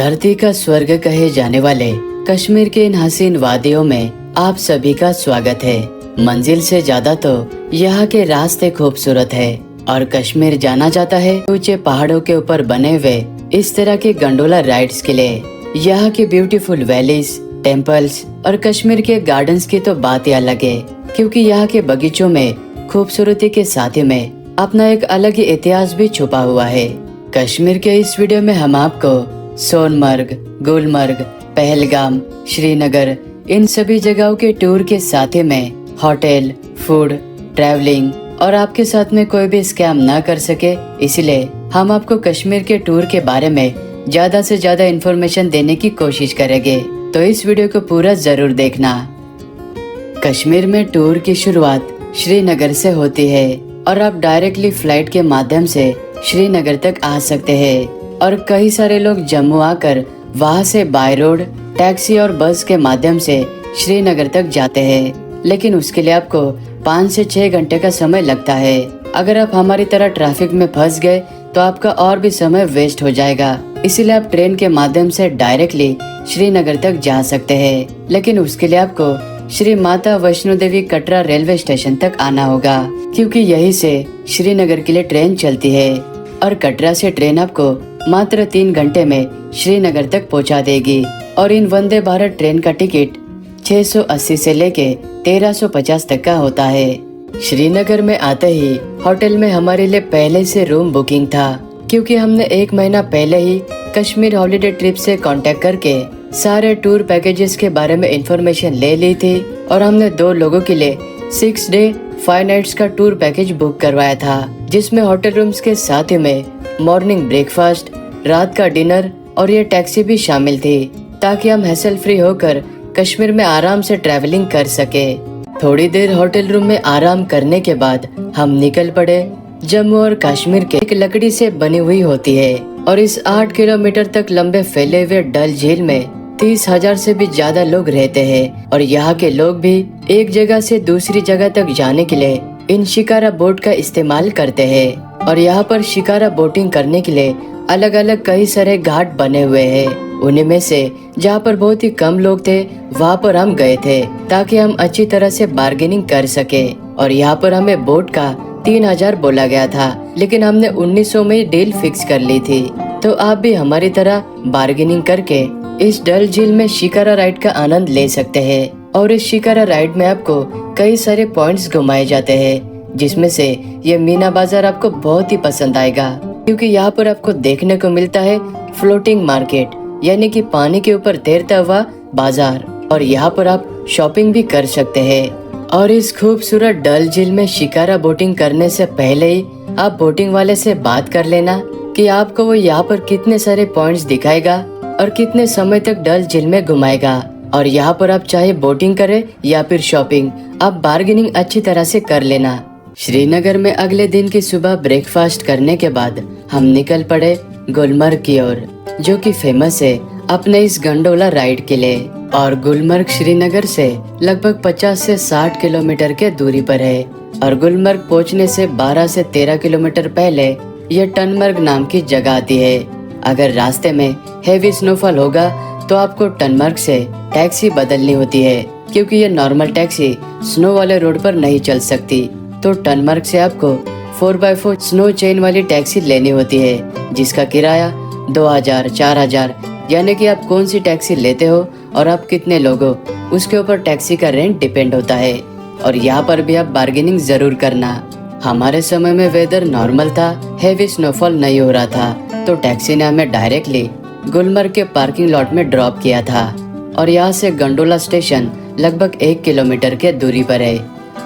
धरती का स्वर्ग कहे जाने वाले कश्मीर के इन हसीन वादियों में आप सभी का स्वागत है। मंजिल से ज्यादा तो यहाँ के रास्ते खूबसूरत है और कश्मीर जाना जाता है ऊंचे पहाड़ों के ऊपर बने हुए इस तरह के गंडोला राइड्स के लिए। यहाँ की ब्यूटीफुल वैलीज, टेम्पल्स और कश्मीर के गार्डन्स की तो बात ही अलग है, क्योंकि यहाँ के बगीचों में खूबसूरती के साथ ही में अपना एक अलग ही इतिहास भी छुपा हुआ है। कश्मीर के इस वीडियो में हम आपको सोनमर्ग, गुलमर्ग, पहलगाम, श्रीनगर इन सभी जगहों के टूर के साथ ही में होटल, फूड, ट्रैवलिंग और आपके साथ में कोई भी स्कैम ना कर सके, इसलिए हम आपको कश्मीर के टूर के बारे में ज्यादा से ज्यादा इन्फॉर्मेशन देने की कोशिश करेंगे। तो इस वीडियो को पूरा जरूर देखना। कश्मीर में टूर की शुरुआत श्रीनगर से होती है और आप डायरेक्टली फ्लाइट के माध्यम से श्रीनगर तक आ सकते हैं और कई सारे लोग जम्मू आकर वहां से बाय रोड, टैक्सी और बस के माध्यम से श्रीनगर तक जाते हैं, लेकिन उसके लिए आपको 5 से 6 घंटे का समय लगता है। अगर आप हमारी तरह ट्रैफिक में फंस गए तो आपका और भी समय वेस्ट हो जाएगा, इसीलिए आप ट्रेन के माध्यम से डायरेक्टली श्रीनगर तक जा सकते हैं। लेकिन उसके लिए आपको श्री माता वैष्णो देवी कटरा रेलवे स्टेशन तक आना होगा, क्योंकि यहीं से श्रीनगर के लिए ट्रेन चलती है और कटरा से ट्रेन आपको मात्र 3 घंटे में श्रीनगर तक पहुंचा देगी। और इन वंदे भारत ट्रेन का टिकट 680 से लेके 1350 तक का होता है। श्रीनगर में आते ही होटल में हमारे लिए पहले से रूम बुकिंग था, क्योंकि हमने 1 महीना पहले ही कश्मीर हॉलिडे ट्रिप से कांटेक्ट करके सारे टूर पैकेजेस के बारे में इंफॉर्मेशन ले ली थी और हमने 2 लोगों के लिए 6 डे 5 नाइट्स का टूर पैकेज बुक करवाया था, जिसमें होटल रूम्स के साथ ही में मॉर्निंग ब्रेकफास्ट, रात का डिनर और ये टैक्सी भी शामिल थी, ताकि हम हैसल फ्री होकर कश्मीर में आराम से ट्रैवलिंग कर सके। थोड़ी देर होटल रूम में आराम करने के बाद हम निकल पड़े। जम्मू और कश्मीर के एक लकड़ी से बनी हुई होती है और इस 8 किलोमीटर तक लंबे फैले हुए डल झील में 30,000 से भी ज्यादा लोग रहते हैं और यहाँ के लोग भी एक जगह से दूसरी जगह तक जाने के लिए इन शिकारा बोट का इस्तेमाल करते हैं। और यहाँ पर शिकारा बोटिंग करने के लिए अलग अलग कई सारे घाट बने हुए हैं। उन्हीं में से जहाँ पर बहुत ही कम लोग थे वहाँ पर हम गए थे, ताकि हम अच्छी तरह से बार्गेनिंग कर सके। और यहाँ पर हमें बोट का 3000 बोला गया था, लेकिन हमने 1900 में डील फिक्स कर ली थी। तो आप भी हमारी तरह बार्गेनिंग करके इस डल झील में शिकारा राइड का आनंद ले सकते हैं। और इस शिकारा राइड में आपको कई सारे पॉइंट्स घुमाए जाते हैं, जिसमें से ये मीना बाजार आपको बहुत ही पसंद आएगा, क्योंकि यहाँ पर आपको देखने को मिलता है फ्लोटिंग मार्केट, यानी कि पानी के ऊपर तैरता हुआ बाजार। और यहाँ पर आप शॉपिंग भी कर सकते हैं। और इस खूबसूरत डल झील में शिकारा बोटिंग करने से पहले ही आप बोटिंग वाले से बात कर लेना कि आपको वो यहाँ पर कितने सारे पॉइंट्स दिखाएगा और कितने समय तक डल झील में घुमाएगा। और यहाँ पर आप चाहे बोटिंग करें या फिर शॉपिंग, आप बार्गेनिंग अच्छी तरह से कर लेना। श्रीनगर में अगले दिन की सुबह ब्रेकफास्ट करने के बाद हम निकल पड़े गुलमर्ग की ओर, जो कि फेमस है अपने इस गंडोला राइड के लिए। और गुलमर्ग श्रीनगर से लगभग 50 से 60 किलोमीटर के दूरी पर है। और गुलमर्ग पहुंचने से 12 से 13 किलोमीटर पहले यह टनमर्ग नाम की जगह आती है। अगर रास्ते में हेवी स्नोफॉल होगा तो आपको टनमर्ग से टैक्सी बदलनी होती है, क्योंकि ये नॉर्मल टैक्सी स्नो वाले रोड पर नहीं चल सकती। तो टनमर्ग से आपको 4x4 स्नो चेन वाली टैक्सी लेनी होती है, जिसका किराया 2000, 4000, यानी कि आप कौन सी टैक्सी लेते हो और आप कितने लोग हो, उसके ऊपर टैक्सी का रेंट डिपेंड होता है। और यहाँ पर भी आप बार्गेनिंग जरूर करना। हमारे समय में वेदर नॉर्मल था, हेवी स्नोफॉल नहीं हो रहा था, तो टैक्सी ने हमें डायरेक्टली गुलमर्ग के पार्किंग लॉट में ड्रॉप किया था। और यहाँ से गंडोला स्टेशन लगभग 1 किलोमीटर के दूरी पर है।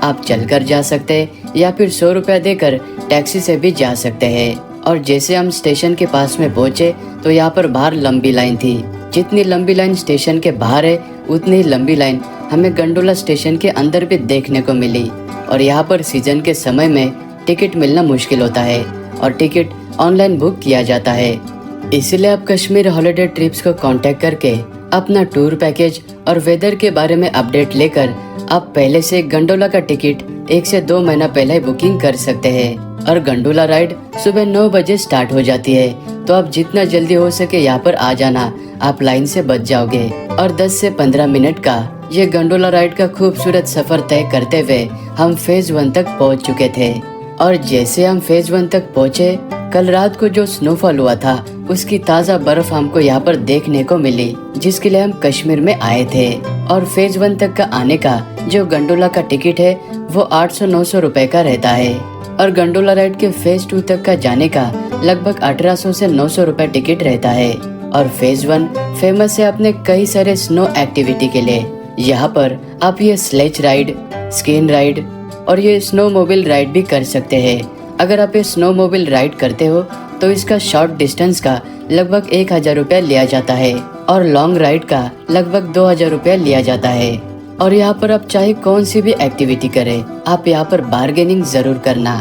आप चलकर जा सकते हैं या फिर 100 रुपया देकर टैक्सी से भी जा सकते हैं। और जैसे हम स्टेशन के पास में पहुंचे तो यहाँ पर बाहर लंबी लाइन थी। जितनी लंबी लाइन स्टेशन के बाहर है, उतनी ही लंबी लाइन हमें गंडोला स्टेशन के अंदर भी देखने को मिली। और यहाँ पर सीजन के समय में टिकट मिलना मुश्किल होता है और टिकट ऑनलाइन बुक किया जाता है। इसलिए आप कश्मीर हॉलिडे ट्रिप्स को कांटेक्ट करके अपना टूर पैकेज और वेदर के बारे में अपडेट लेकर आप पहले से गंडोला का टिकट 1 से 2 महीना पहले बुकिंग कर सकते हैं। और गंडोला राइड सुबह 9 बजे स्टार्ट हो जाती है। तो आप जितना जल्दी हो सके यहाँ पर आ जाना, आप लाइन से बच जाओगे। और 10 से 15 मिनट का ये गंडोला राइड का खूबसूरत सफर तय करते हुए हम फेज 1 तक पहुँच चुके थे। और जैसे हम फेज 1 तक पहुँचे, कल रात को जो स्नोफॉल हुआ था उसकी ताज़ा बर्फ हमको यहाँ पर देखने को मिली, जिसके लिए हम कश्मीर में आए थे। और फेज 1 तक का आने का जो गंडोला का टिकट है वो 800-900 रुपए का रहता है। और गंडोला राइड के फेज 2 तक का जाने का लगभग 1800 से 900 रुपए टिकट रहता है। और फेज 1 फेमस है अपने कई सारे स्नो एक्टिविटी के लिए। यहाँ पर आप ये स्लेज राइड, स्कीन राइड और ये स्नो मोबाइल राइड भी कर सकते हैं। अगर आप ये स्नो मोबाइल राइड करते हो तो इसका शॉर्ट डिस्टेंस का लगभग 1000 रुपया लिया जाता है और लॉन्ग राइड का लगभग 2000 रुपया लिया जाता है। और यहाँ पर आप चाहे कौन सी भी एक्टिविटी करें, आप यहाँ पर बार्गेनिंग जरूर करना।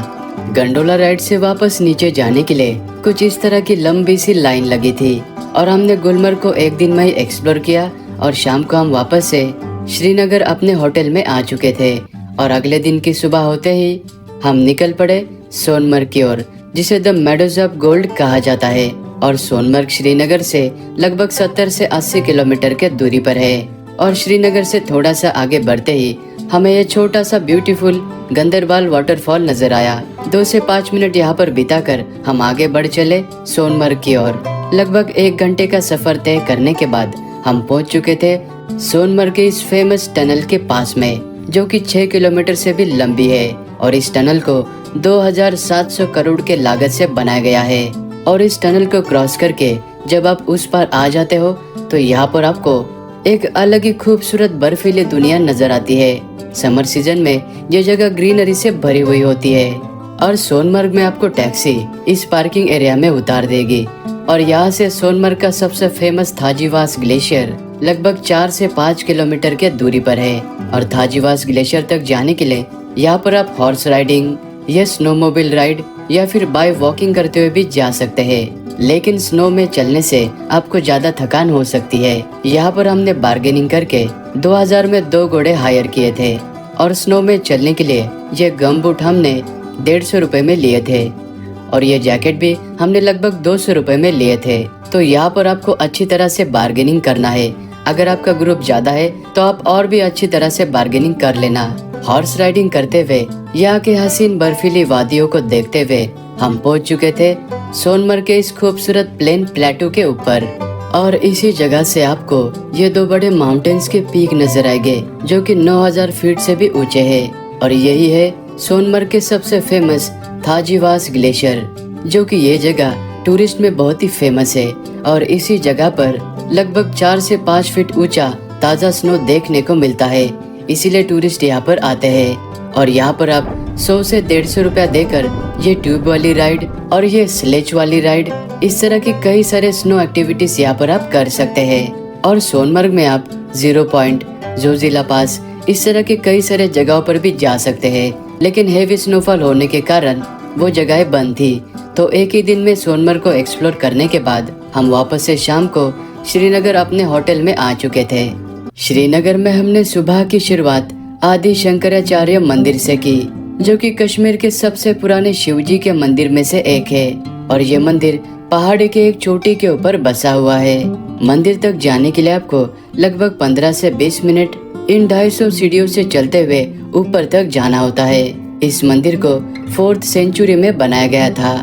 गंडोला राइड से वापस नीचे जाने के लिए कुछ इस तरह की लंबी सी लाइन लगी थी और हमने गुलमर्ग को एक दिन में ही एक्सप्लोर किया। और शाम को हम वापस से श्रीनगर अपने होटल में आ चुके थे। और अगले दिन की सुबह होते ही हम निकल पड़े सोनमर्ग की ओर, जिसे द मेडोज ऑफ गोल्ड कहा जाता है। और सोनमर्ग श्रीनगर से लगभग 70 से 80 किलोमीटर के दूरी पर है। और श्रीनगर से थोड़ा सा आगे बढ़ते ही हमें ये छोटा सा ब्यूटीफुल गंदरबाल वाटरफॉल नजर आया। 2 से 5 मिनट यहाँ पर बिताकर हम आगे बढ़ चले सोनमर्ग की ओर। लगभग 1 घंटे का सफर तय करने के बाद हम पहुँच चुके थे सोनमर्ग के इस फेमस टनल के पास में, जो कि 6 किलोमीटर से भी लंबी है। और इस टनल को 2700 करोड़ के लागत से बनाया गया है। और इस टनल को क्रॉस करके जब आप उस पार आ जाते हो तो यहाँ पर आपको एक अलग ही खूबसूरत बर्फीली दुनिया नजर आती है। समर सीजन में ये जगह ग्रीनरी से भरी हुई होती है। और सोनमर्ग में आपको टैक्सी इस पार्किंग एरिया में उतार देगी। और यहाँ से सोनमर्ग का सबसे फेमस थाजीवास ग्लेशियर लगभग 4 से 5 किलोमीटर के दूरी पर है। और थाजीवास ग्लेशियर तक जाने के लिए यहाँ पर आप हॉर्स राइडिंग या स्नोमोबाइल राइड या फिर बाय वॉकिंग करते हुए भी जा सकते हैं। लेकिन स्नो में चलने से आपको ज्यादा थकान हो सकती है। यहाँ पर हमने बार्गेनिंग करके 2000 में 2 घोड़े हायर किए थे। और स्नो में चलने के लिए ये गम बूट हमने 150 रुपए में लिए थे। और ये जैकेट भी हमने लगभग 200 रुपए में लिए थे। तो यहाँ पर आपको अच्छी तरह से बार्गेनिंग करना है। अगर आपका ग्रुप ज्यादा है तो आप और भी अच्छी तरह से बार्गेनिंग कर लेना। हॉर्स राइडिंग करते हुए यहाँ के हसीन बर्फीली वादियों को देखते हुए हम पहुँच चुके थे सोनमर्ग के इस खूबसूरत प्लेन प्लेटू के ऊपर। और इसी जगह से आपको ये 2 बड़े माउंटेन्स के पीक नजर आएंगे, जो कि 9000 फीट से भी ऊंचे हैं। और यही है सोनमर्ग के सबसे फेमस थाजीवास ग्लेशियर, जो कि ये जगह टूरिस्ट में बहुत ही फेमस है। और इसी जगह पर लगभग 4 से 5 फीट ऊंचा ताज़ा स्नो देखने को मिलता है, इसीलिए टूरिस्ट यहाँ पर आते हैं। और यहाँ पर आप 100 से 150 रुपया देकर ये ट्यूब वाली राइड और ये स्लेज वाली राइड, इस तरह की कई सारे स्नो एक्टिविटीज यहाँ पर आप कर सकते हैं। और सोनमर्ग में आप 0 पॉइंट, जोजिला पास, इस तरह के कई सारे जगहों पर भी जा सकते हैं। लेकिन हेवी स्नोफॉल होने के कारण वो जगहें बंद थी। तो एक ही दिन में सोनमर्ग को एक्सप्लोर करने के बाद हम वापस से शाम को श्रीनगर अपने होटल में आ चुके थे। श्रीनगर में हमने सुबह की शुरुआत आदि शंकराचार्य मंदिर से की, जो कि कश्मीर के सबसे पुराने शिवजी के मंदिर में से एक है। और ये मंदिर पहाड़ के एक चोटी के ऊपर बसा हुआ है। मंदिर तक जाने के लिए आपको लगभग 15 से 20 मिनट इन 250 सीढ़ियों से चलते हुए ऊपर तक जाना होता है। इस मंदिर को 4th सेंचुरी में बनाया गया था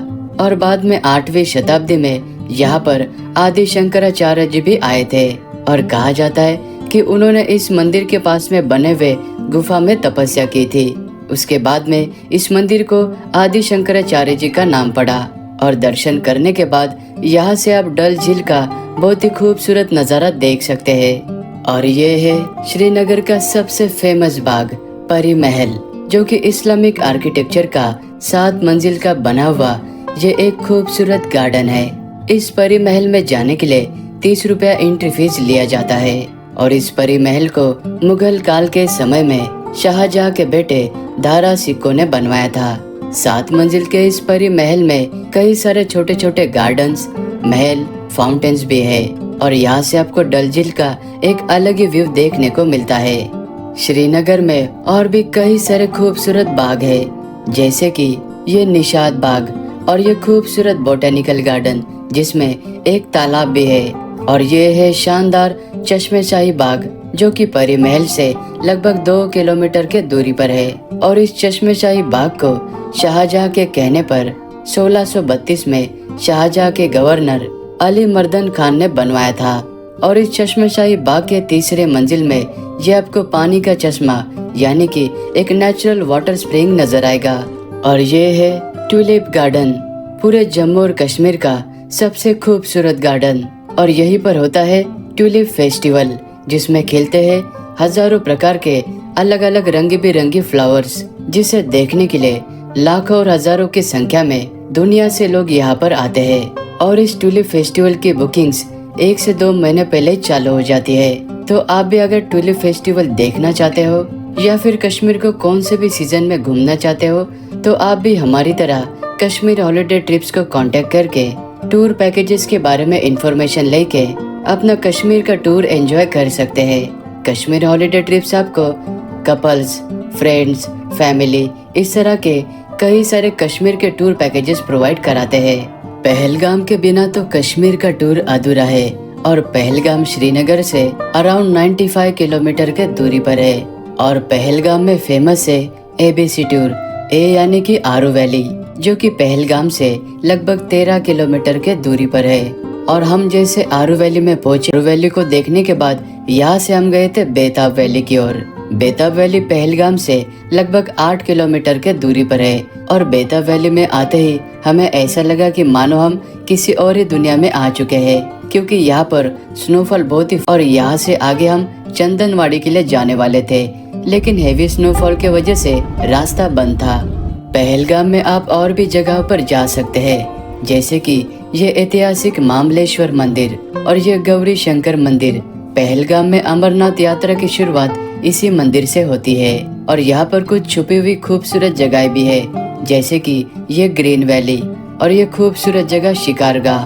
और बाद में 8वीं शताब्दी में यहाँ पर आदि शंकराचार्य जी भी आए थे। और कहा जाता है कि उन्होंने इस मंदिर के पास में बने हुए गुफा में तपस्या की थी। उसके बाद में इस मंदिर को आदि शंकराचार्य जी का नाम पड़ा। और दर्शन करने के बाद यहाँ से आप डल झील का बहुत ही खूबसूरत नज़ारा देख सकते हैं। और ये है श्रीनगर का सबसे फेमस बाग परी महल, जो कि इस्लामिक आर्किटेक्चर का 7 मंजिल का बना हुआ ये एक खूबसूरत गार्डन है। इस परी महल में जाने के लिए 30 रुपया एंट्री फीस लिया जाता है। और इस परी महल को मुगल काल के समय में शाहजहां के बेटे दारा सिक्को ने बनवाया था। 7 मंजिल के इस परी महल में कई सारे छोटे छोटे गार्डन्स, महल, फाउंटेन्स भी है। और यहाँ से आपको डल झील का एक अलग ही व्यू देखने को मिलता है। श्रीनगर में और भी कई सारे खूबसूरत बाग है, जैसे कि ये निशात बाग और ये खूबसूरत बोटेनिकल गार्डन जिसमें एक तालाब भी है। और ये है शानदार चश्मे-शाही बाग जो कि परी महल से लगभग 2 किलोमीटर के दूरी पर है। और इस चश्मे-शाही बाग को शाहजहां के कहने पर 1632 में शाहजहां के गवर्नर अली मर्दन खान ने बनवाया था। और इस चश्मे-शाही बाग के तीसरे मंजिल में ये आपको पानी का चश्मा यानी कि एक नेचुरल वाटर स्प्रिंग नजर आएगा। और ये है ट्यूलिप गार्डन, पूरे जम्मू और कश्मीर का सबसे खूबसूरत गार्डन। और यहीं पर होता है ट्यूलिप फेस्टिवल जिसमें खिलते हैं हजारों प्रकार के अलग अलग रंग बिरंगी फ्लावर्स, जिसे देखने के लिए लाखों और हजारों की संख्या में दुनिया से लोग यहाँ पर आते हैं। और इस ट्यूलिप फेस्टिवल की बुकिंग्स 1 से 2 महीने पहले चालू हो जाती है। तो आप भी अगर ट्यूलिप फेस्टिवल देखना चाहते हो या फिर कश्मीर को कौन से भी सीजन में घूमना चाहते हो तो आप भी हमारी तरह कश्मीर हॉलिडे ट्रिप्स को कांटेक्ट करके टूर पैकेजेस के बारे में इंफॉर्मेशन लेके अपना कश्मीर का टूर एंजॉय कर सकते हैं। कश्मीर हॉलिडे ट्रिप्स आपको कपल्स, फ्रेंड्स, फैमिली इस तरह के कई सारे कश्मीर के टूर पैकेजेस प्रोवाइड कराते हैं। पहलगाम के बिना तो कश्मीर का टूर अधूरा है। और पहलगाम श्रीनगर से अराउंड 95 किलोमीटर के दूरी पर है। और पहलगाम में फेमस है ABC टूर, ए यानी कि आरू वैली, जो कि पहलगाम से लगभग 13 किलोमीटर के दूरी पर है। और हम जैसे आरू वैली में पहुंचे, आरू वैली को देखने के बाद यहाँ से हम गए थे बेताब वैली की ओर। बेताब वैली पहलगाम से लगभग 8 किलोमीटर के दूरी पर है। और बेताब वैली में आते ही हमें ऐसा लगा कि मानो हम किसी और ही दुनिया में आ चुके हैं, क्योंकि यहाँ पर स्नोफॉल बहुत ही। और यहाँ से आगे हम चंदनवाड़ी के लिए जाने वाले थे, लेकिन हेवी स्नोफॉल के वजह से रास्ता बंद था। पहलगाम में आप और भी जगहों पर जा सकते हैं, जैसे कि ये ऐतिहासिक मामलेश्वर मंदिर और ये गौरी शंकर मंदिर। पहलगाम में अमरनाथ यात्रा की शुरुआत इसी मंदिर से होती है। और यहाँ पर कुछ छुपी हुई खूबसूरत जगह भी है, जैसे कि ये ग्रीन वैली और ये खूबसूरत जगह शिकारगाह।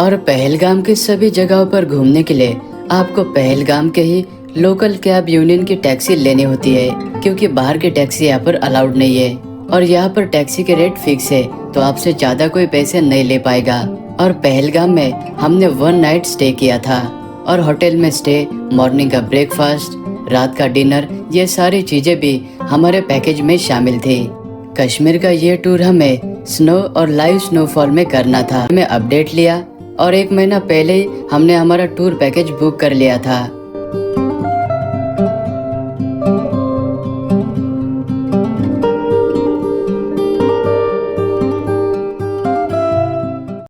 और पहलगाम के सभी जगहों पर घूमने के लिए आपको पहलगाम के ही लोकल कैब यूनियन की टैक्सी लेनी होती है, क्योंकि बाहर की टैक्सी यहाँ पर अलाउड नहीं है। और यहाँ पर टैक्सी के रेट फिक्स है, तो आपसे ज्यादा कोई पैसे नहीं ले पाएगा। और पहलगाम में हमने 1 नाइट स्टे किया था। और होटल में स्टे, मॉर्निंग का ब्रेकफास्ट, रात का डिनर, ये सारी चीजें भी हमारे पैकेज में शामिल थी। कश्मीर का ये टूर हमें स्नो और लाइव स्नोफॉल में करना था। हमें अपडेट लिया और 1 महीना पहले ही हमने हमारा टूर पैकेज बुक कर लिया था।